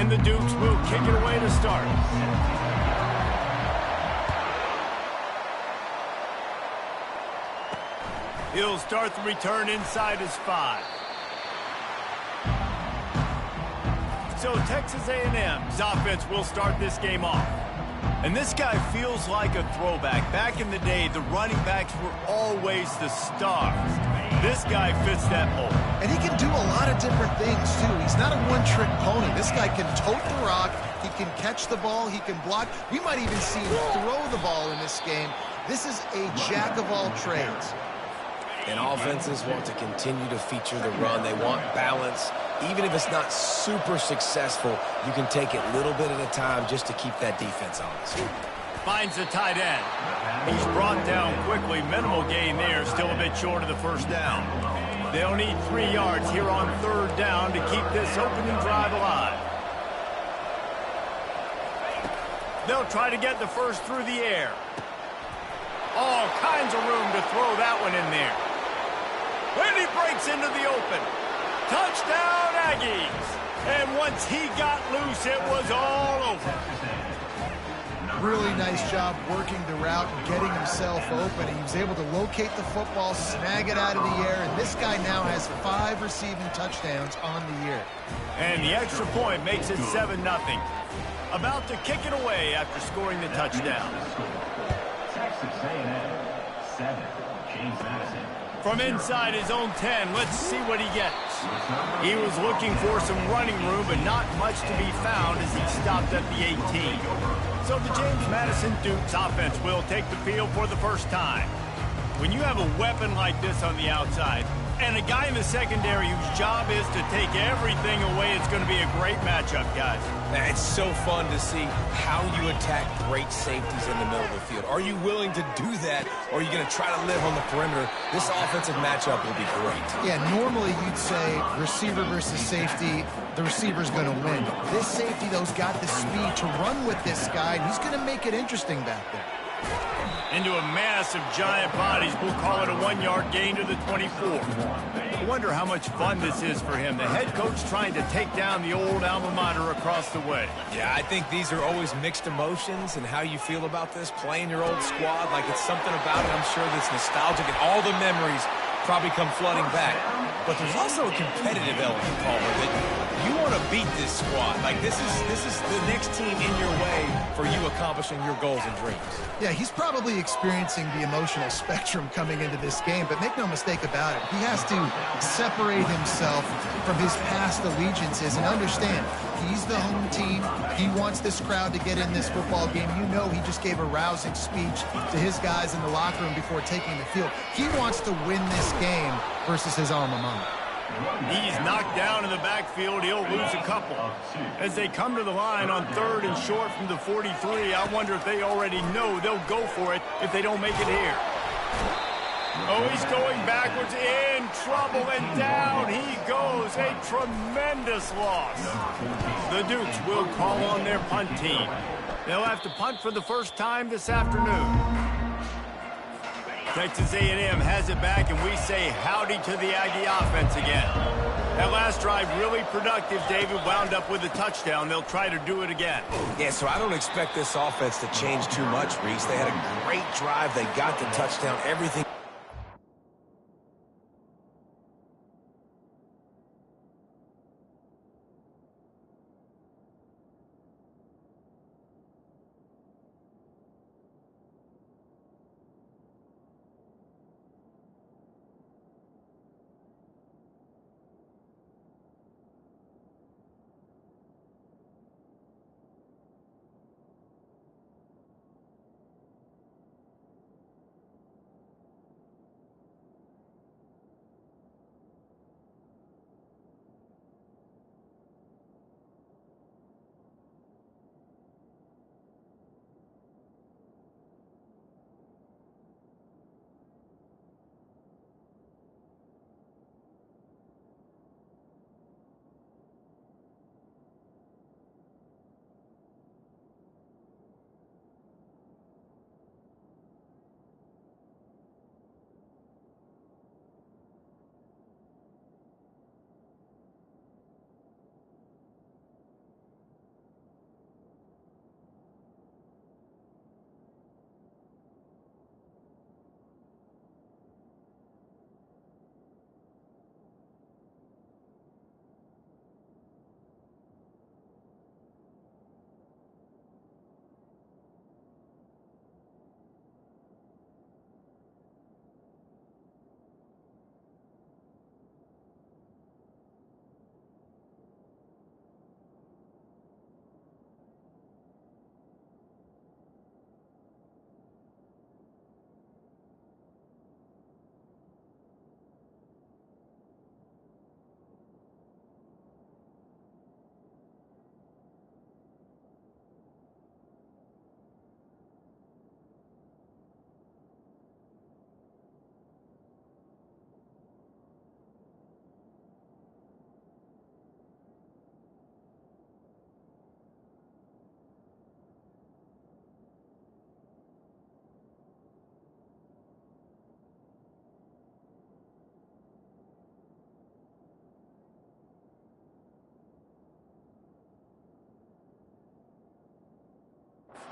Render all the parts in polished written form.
And the Dukes will kick it away to start. He'll start the return inside his 5. So Texas A&M's offense will start this game off. And this guy feels like a throwback. Back in the day, the running backs were always the stars. This guy fits that mold. And he can do a lot of different things, too. He's not a one-trick pony. This guy can tote the rock. He can catch the ball. He can block. We might even see him throw the ball in this game. This is a jack of all trades. And offenses want to continue to feature the run. They want balance. Even if it's not super successful, you can take it little bit at a time just to keep that defense honest. Finds the tight end. He's brought down quickly. Minimal gain there. Still a bit short of the first down. They'll need 3 yards here on 3rd down to keep this opening drive alive. They'll try to get the first through the air. All kinds of room to throw that one in there. And he breaks into the open. Touchdown, Aggies! And once he got loose, it was all over. Really nice job working the route and getting himself open. He was able to locate the football, snag it out of the air, and this guy now has 5 receiving touchdowns on the year. And the extra point makes it 7-0. About to kick it away after scoring the touchdown. Texas A&M 7, James Madison. From inside his own 10, let's see what he gets. He was looking for some running room, but not much to be found as he stopped at the 18. So the James Madison Dukes offense will take the field for the first time. When you have a weapon like this on the outside, and a guy in the secondary whose job is to take everything away, it's going to be a great matchup, guys. It's so fun to see how you attack great safeties in the middle of the field. Are you willing to do that, or are you going to try to live on the perimeter? This offensive matchup will be great. Yeah, normally you'd say receiver versus safety, the receiver's going to win. This safety, though, has got the speed to run with this guy, and he's going to make it interesting back there. Into a mass of giant bodies. We'll call it a 1-yard gain to the 24. I wonder how much fun this is for him. The head coach trying to take down the old alma mater across the way. Yeah, I think these are always mixed emotions and how you feel about this, playing your old squad. Like, it's something about it, I'm sure, that's nostalgic, and all the memories probably come flooding back. But there's also a competitive element, Palmer, that you want to beat this squad. Like, this is the next team in your way for you accomplishing your goals and dreams. Yeah, he's probably experiencing the emotional spectrum coming into this game, but make no mistake about it, he has to separate himself from his past allegiances and understand he's the home team. He wants this crowd to get in this football game. You know, he just gave a rousing speech to his guys in the locker room before taking the field. He wants to win this game versus his alma mater. He's knocked down in the backfield. He'll lose a couple. As they come to the line on 3rd and short from the 43, I wonder if they already know they'll go for it if they don't make it here. Oh, he's going backwards, in trouble, and down he goes. A tremendous loss. The Dukes will call on their punt team. They'll have to punt for the first time this afternoon. Texas A&M has it back, and we say howdy to the Aggie offense again. That last drive really productive. David wound up with a touchdown. They'll try to do it again. Yeah, so I don't expect this offense to change too much, Reese. They had a great drive. They got the touchdown. Everything.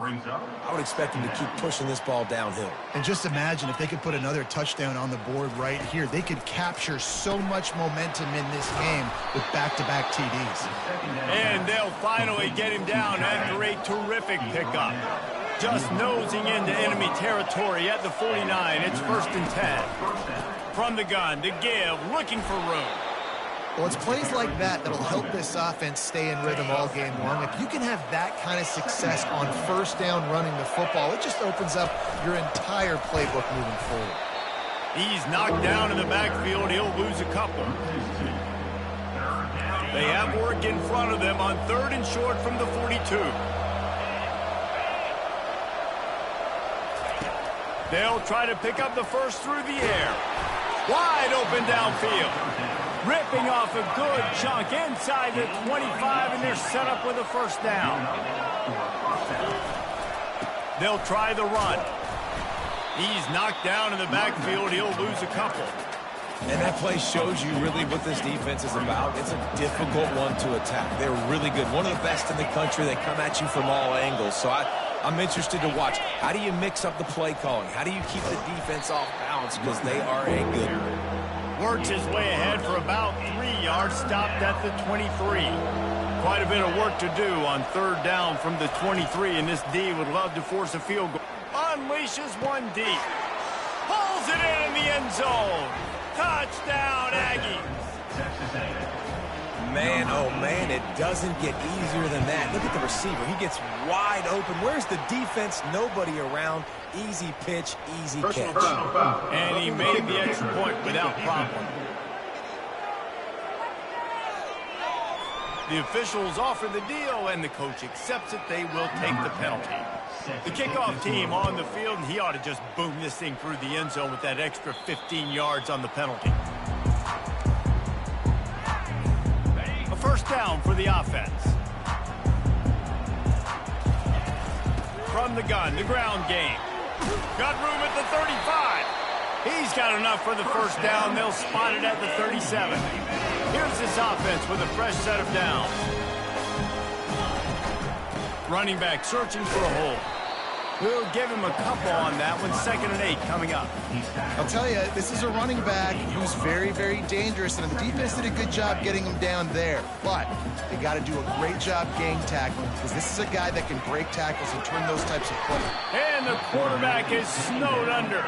brings up. I would expect him to keep pushing this ball downhill. And just imagine if they could put another touchdown on the board right here. They could capture so much momentum in this game with back-to-back TDs. And they'll finally get him down after a terrific pickup. Just nosing into enemy territory at the 49. It's 1st and 10. From the gun to give, looking for room. Well, it's plays like that that'll help this offense stay in rhythm all game long. If you can have that kind of success on 1st down running the football, it just opens up your entire playbook moving forward. He's knocked down in the backfield. He'll lose a couple. They have work in front of them on 3rd and short from the 42. They'll try to pick up the first through the air. Wide open downfield. Ripping off a good chunk inside the 25, and they're set up with a 1st down. They'll try the run. He's knocked down in the backfield. He'll lose a couple. And that play shows you really what this defense is about. It's a difficult one to attack. They're really good. One of the best in the country. They come at you from all angles. So I'm interested to watch. How do you mix up the play calling? How do you keep the defense off balance? Because they are a good one. Works his way ahead for about 3 yards, stopped at the 23. Quite a bit of work to do on 3rd down from the 23, and this D would love to force a field goal. Unleashes one deep. Pulls it in the end zone. Touchdown, Aggies. Man, oh man, it doesn't get easier than that. Look at the receiver. He gets wide open. Where's the defense? Nobody around. Easy pitch, easy catch. And he made the extra point without problem. The officials offer the deal, and the coach accepts it. They will take the penalty. The kickoff team on the field, and he ought to just boom this thing through the end zone with that extra 15 yards on the penalty. A 1st down for the offense. From the gun, the ground game. Got room at the 35. He's got enough for the 1st down. They'll spot it at the 37. Here's this offense with a fresh set of downs. Running back searching for a hole. We'll give him a couple on that one. 2nd and 8 coming up. I'll tell you, this is a running back who's very, very dangerous, and the defense did a good job getting him down there. But they got to do a great job gang tackling, because this is a guy that can break tackles and turn those types of plays. And the quarterback is snowed under.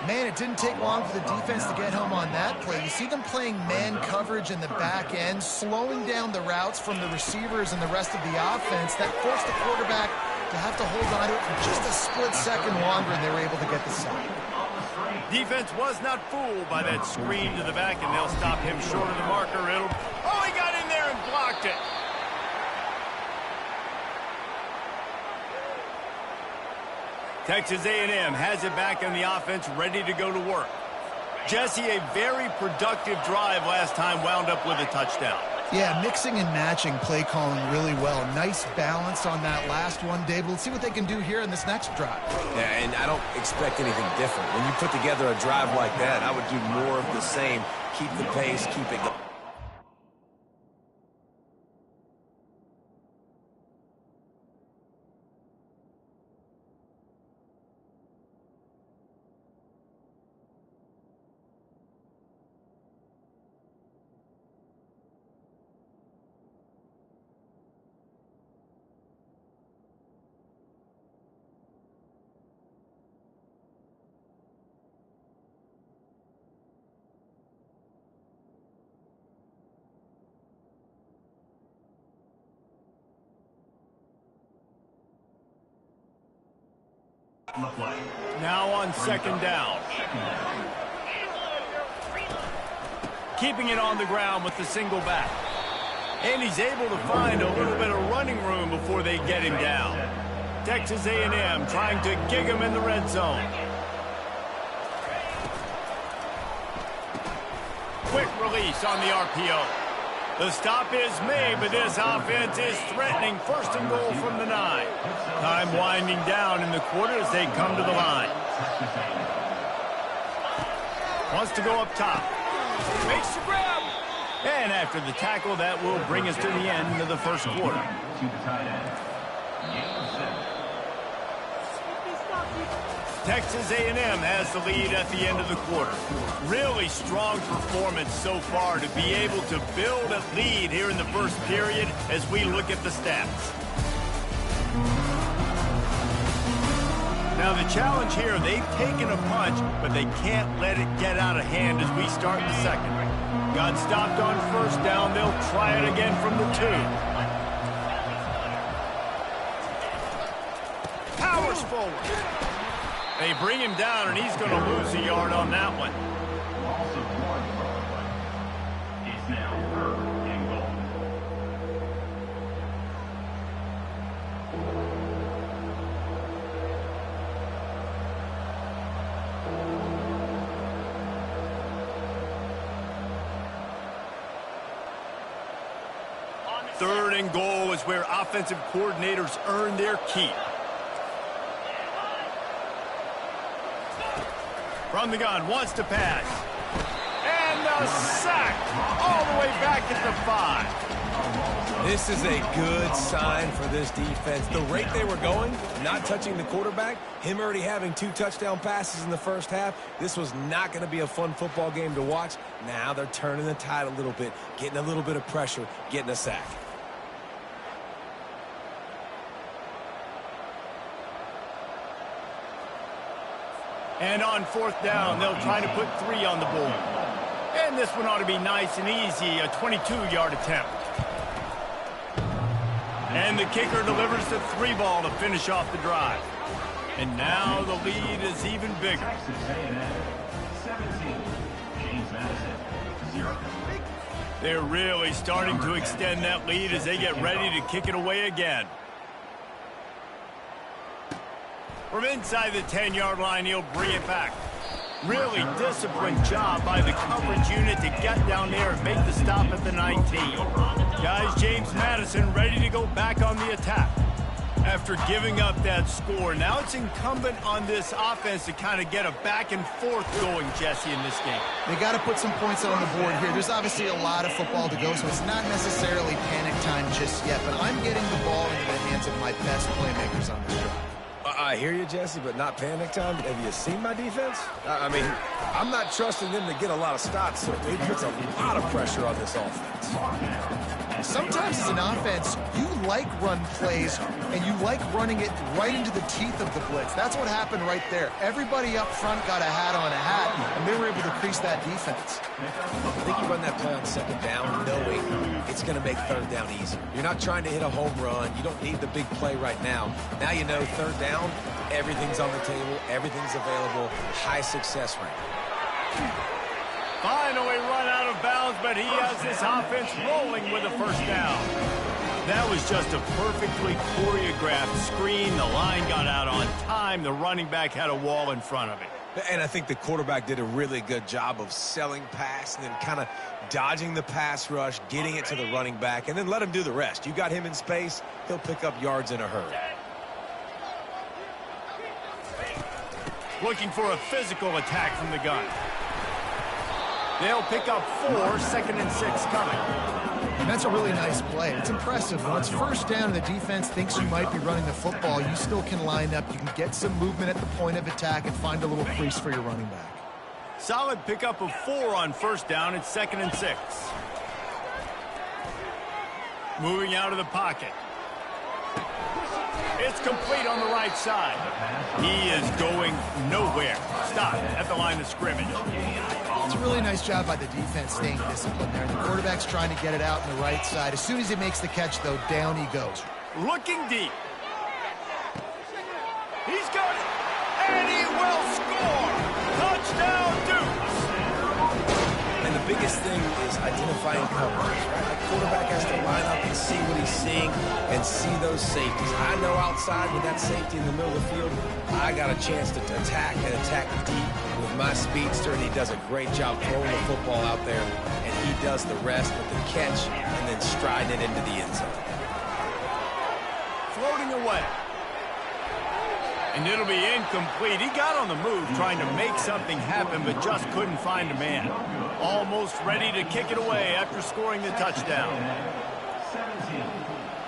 Man, it didn't take long for the defense to get home on that play. You see them playing man coverage in the back end, slowing down the routes from the receivers and the rest of the offense. That forced the quarterback to have to hold on to it for just a split second longer, and they were able to get the sack. Defense was not fooled by that screen to the back, and they'll stop him short of the marker. Oh, he got in there and blocked it. Texas A&M has it back in the offense, ready to go to work. Jesse, a very productive drive last time, wound up with a touchdown. Yeah, mixing and matching play calling really well. Nice balance on that last one, Dave. Let's see what they can do here in this next drive. Yeah, and I don't expect anything different. When you put together a drive like that, I would do more of the same. Keep the pace, keep it going. Now on 2nd down. Keeping it on the ground with the single back. And he's able to find a little bit of running room before they get him down. Texas A&M trying to gig him in the red zone. Quick release on the RPO. The stop is made, but this offense is threatening 1st and goal from the 9. Time winding down in the quarter as they come to the line. Wants to go up top. Makes the grab. And after the tackle, that will bring us to the end of the 1st quarter. Texas A&M has the lead at the end of the quarter. Really strong performance so far to be able to build a lead here in the first period as we look at the stats. Now the challenge here, they've taken a punch, but they can't let it get out of hand as we start the second. Got stopped on first down. They'll try it again from the 2. Powers forward. They bring him down, and he's going to lose a yard on that one. Loss of 1. It's now 3rd and goal. Third and goal is where offensive coordinators earn their keep. From the gun, wants to pass. And a sack all the way back at the 5. This is a good sign for this defense. The rate they were going, not touching the quarterback, him already having 2 touchdown passes in the first half, this was not going to be a fun football game to watch. Now they're turning the tide a little bit, getting a little bit of pressure, getting a sack. And on 4th down, they'll try to put 3 on the board. And this one ought to be nice and easy, a 22-yard attempt. And the kicker delivers the 3 ball to finish off the drive. And now the lead is even bigger. Texas A&M 17. James Madison 0. They're really starting to extend that lead as they get ready to kick it away again. From inside the 10-yard line, he'll bring it back. Really disciplined job by the coverage unit to get down there and make the stop at the 19. Guys, James Madison ready to go back on the attack. After giving up that score, now it's incumbent on this offense to kind of get a back and forth going, Jesse, in this game. They got to put some points on the board here. There's obviously a lot of football to go, so it's not necessarily panic time just yet, but I'm getting the ball into the hands of my best playmakers on this drive. I hear you, Jesse, but not panic time. Have you seen my defense? I mean, I'm not trusting them to get a lot of stops, so it puts a lot of pressure on this offense. Sometimes as an offense, you like run plays, and you like running it right into the teeth of the blitz. That's what happened right there. Everybody up front got a hat on a hat, and they were able to crease that defense. I think you run that play on 2nd down knowing it's going to make 3rd down easy. You're not trying to hit a home run. You don't need the big play right now. Now you know 3rd down, everything's on the table, everything's available, high success rate. Finally run out of bounds, but he has this offense rolling with a 1st down. That was just a perfectly choreographed screen. The line got out on time. The running back had a wall in front of it. And I think the quarterback did a really good job of selling pass and then kind of dodging the pass rush, getting it to the running back, and then let him do the rest. You got him in space, he'll pick up yards in a hurry. Looking for a physical attack from the gun. They'll pick up 4, 2nd and 6 coming. And that's a really nice play. It's impressive. When it's 1st down and the defense thinks you might be running the football, you still can line up. You can get some movement at the point of attack and find a little crease for your running back. Solid pickup of 4 on 1st down. It's 2nd and 6. Moving out of the pocket. It's complete on the right side. He is going nowhere. Stop at the line of scrimmage. It's a really nice job by the defense staying disciplined there. The quarterback's trying to get it out on the right side. As soon as he makes the catch, though, down he goes. Looking deep. He's got it. And he will score. Touchdown, Dukes. And the biggest thing is identifying coverage, right? The quarterback has to line up and see what he's seeing and see those safeties. I know outside with that safety in the middle of the field, I got a chance to attack and attack deep with my speedster, and he does a great job throwing the football out there, and he does the rest with the catch and then striding it into the end zone. Floating away. And it'll be incomplete. He got on the move trying to make something happen, but just couldn't find a man. Almost ready to kick it away after scoring the touchdown. 17.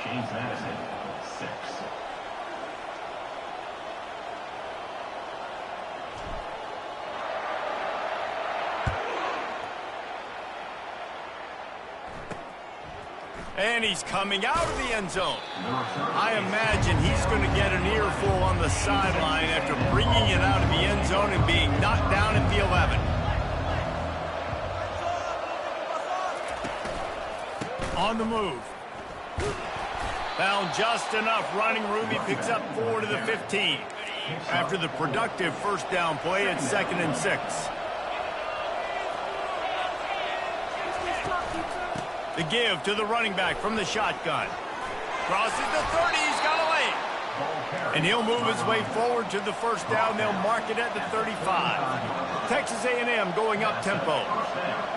James Madison 6. And he's coming out of the end zone. I imagine he's going to get an earful on the sideline after bringing it out of the end zone and being knocked down at the 11. On the move. Found just enough running room. He picks up 4 to the 15. After the productive first down play, it's 2nd and 6. The give to the running back from the shotgun. Crosses the 30. He's got a lane. And he'll move his way forward to the first down. They'll mark it at the 35. Texas A&M going up tempo.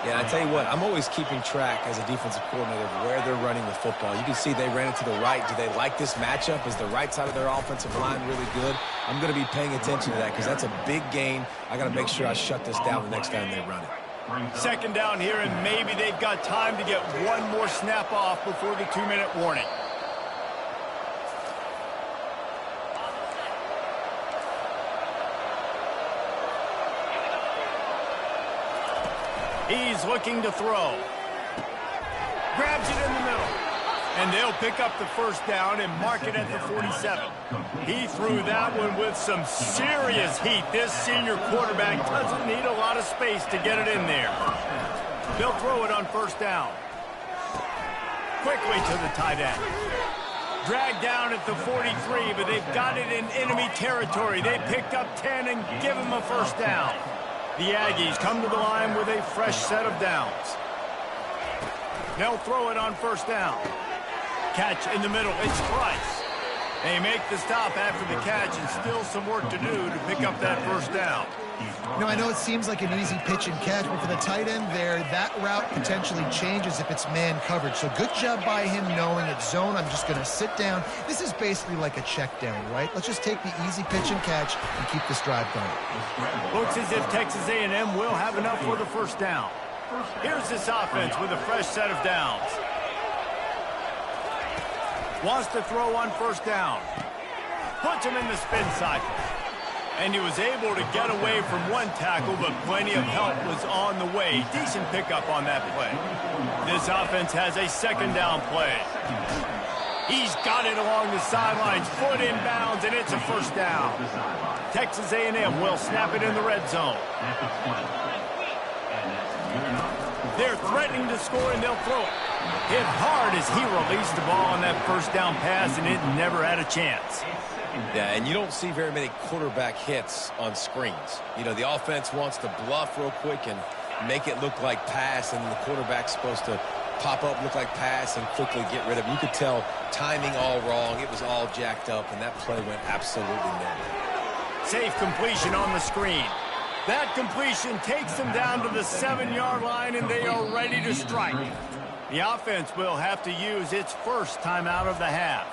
Yeah, I tell you what, I'm always keeping track as a defensive coordinator of where they're running the football. You can see they ran it to the right. Do they like this matchup? Is the right side of their offensive line really good? I'm going to be paying attention to that because that's a big gain. I got to make sure I shut this down the next time they run it. 2nd down here, and maybe they've got time to get one more snap off before the 2-minute warning. He's looking to throw. Grabs it in the middle. And they'll pick up the first down and mark it at the 47. He threw that one with some serious heat. This senior quarterback doesn't need a lot of space to get it in there. They'll throw it on first down. Quickly to the tight end. Dragged down at the 43, but they've got it in enemy territory. They picked up 10 and give him a first down. The Aggies come to the line with a fresh set of downs. They'll throw it on first down. Catch in the middle. It's Price. They make the stop after the catch, and still some work to do to pick up that first down. You know, I know it seems like an easy pitch and catch, but for the tight end there, that route potentially changes if it's man coverage. So good job by him knowing it's zone. I'm just going to sit down. This is basically like a check down, right? Let's just take the easy pitch and catch and keep this drive going. Looks as if Texas A&M will have enough for the first down. Here's this offense with a fresh set of downs. Wants to throw on first down. Puts him in the spin cycle. And he was able to get away from one tackle, but plenty of help was on the way. Decent pickup on that play. This offense has a 2nd down play. He's got it along the sidelines, foot in bounds, and it's a first down. Texas A&M will snap it in the red zone. They're threatening to score, and they'll throw it. Hit hard as he released the ball on that first down pass, and it never had a chance. Yeah, and you don't see very many quarterback hits on screens. You know, the offense wants to bluff real quick and make it look like pass, and the quarterback's supposed to pop up, look like pass, and quickly get rid of it. You could tell timing all wrong. It was all jacked up, and that play went absolutely nowhere. Safe completion on the screen. That completion takes them down to the 7-yard line, and they are ready to strike. The offense will have to use its first timeout of the half.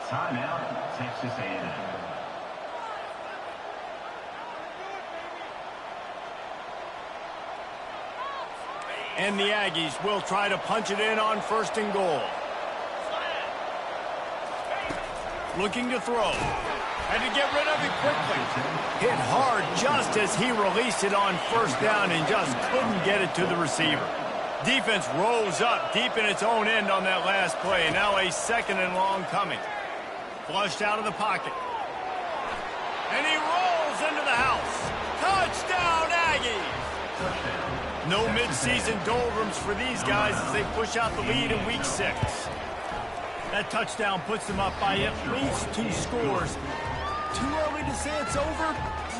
Timeout, Texas A&M. And the Aggies will try to punch it in on 1st and goal. Looking to throw. Had to get rid of it quickly. Hit hard just as he released it on first down and just couldn't get it to the receiver. Defense rose up deep in its own end on that last play. Now a 2nd and long coming. Flushed out of the pocket. And he rolls into the house. Touchdown, Aggies! No midseason doldrums for these guys as they push out the lead in week 6. That touchdown puts them up by at least 2 scores. Too early to say it's over?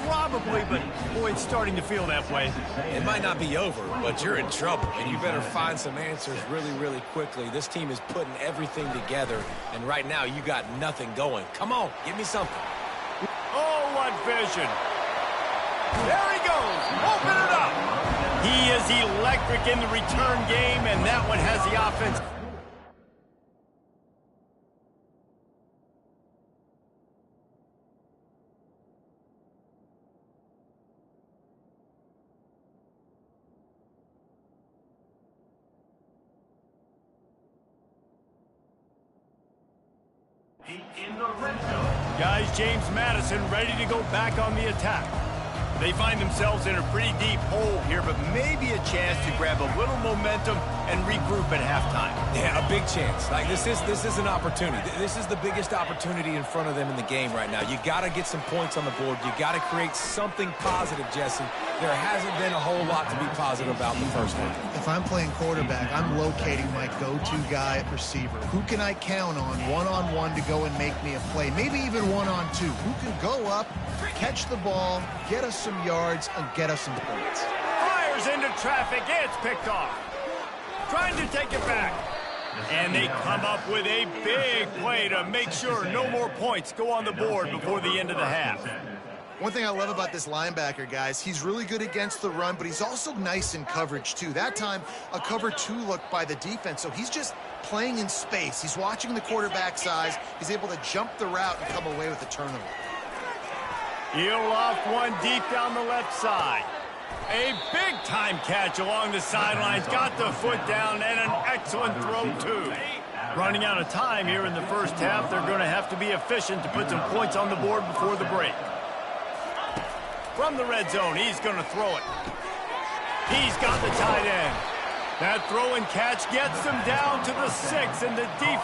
Probably, but boy, it's starting to feel that way. It might not be over, but you're in trouble, and you better find some answers really, really quickly. This team is putting everything together, and right now you got nothing going. Come on, give me something. Oh, what vision. There he goes. Open it up. He is electric in the return game, and that one has the offense. In the red zone. Guys, James Madison ready to go back on the attack. They find themselves in a pretty deep hole here, but maybe a chance to grab a little momentum and regroup at halftime. Yeah, a big chance. Like this is an opportunity. This is the biggest opportunity in front of them in the game right now. You got to get some points on the board. You got to create something positive, Jesse. There hasn't been a whole lot to be positive about in the first half. If I'm playing quarterback, I'm locating my go-to guy at receiver. Who can I count on one-on-one to go and make me a play? Maybe even one-on-two. Who can go up, catch the ball, get us some yards, and get us some points? Fires into traffic. It's picked off. Trying to take it back. And they come up with a big play to make sure no more points go on the board before the end of the half. One thing I love about this linebacker, guys, he's really good against the run, but he's also nice in coverage, too. That time, a cover 2 look by the defense, so he's just playing in space. He's watching the quarterback's eyes. He's able to jump the route and come away with a turnover. He'll loft one deep down the left side. A big-time catch along the sidelines. Got the foot down and an excellent throw, too. Running out of time here in the first half. They're going to have to be efficient to put some points on the board before the break. From the red zone, he's going to throw it. He's got the tight end. That throw and catch gets them down to the 6, and the defense